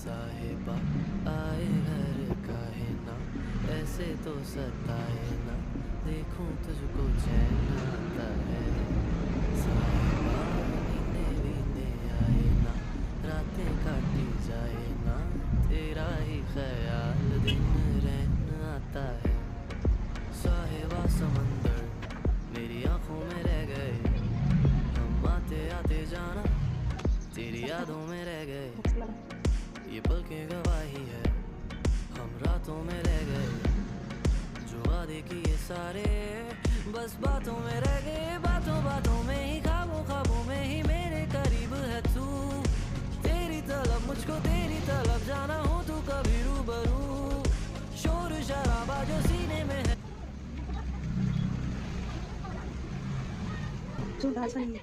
साहिबा आए घर काहे ना, ऐसे तो सताए ना, देखूं तुझको चैन आता है। साहिबा नींदे वींदे आए ना, रातें काटी जाए ना, तेरा ही ख्याल दिन रहन आता है। साहिबा समंदर मेरी आंखों में रह गए, हम आते आते जाना तेरी यादों में रह गए। ये पल की गवाही है, हम रातों में रह गए, जो वादे किए सारे बस बातों में रह गए। बातों बातों में ही, ख्वाबों ख्वाबों में ही मेरे करीब है तू। तेरी तलब मुझको तेरी तलब, जाना हो तू कभी रूबरू। शोर शराबा जो सीने में है। 좀 더 천천히.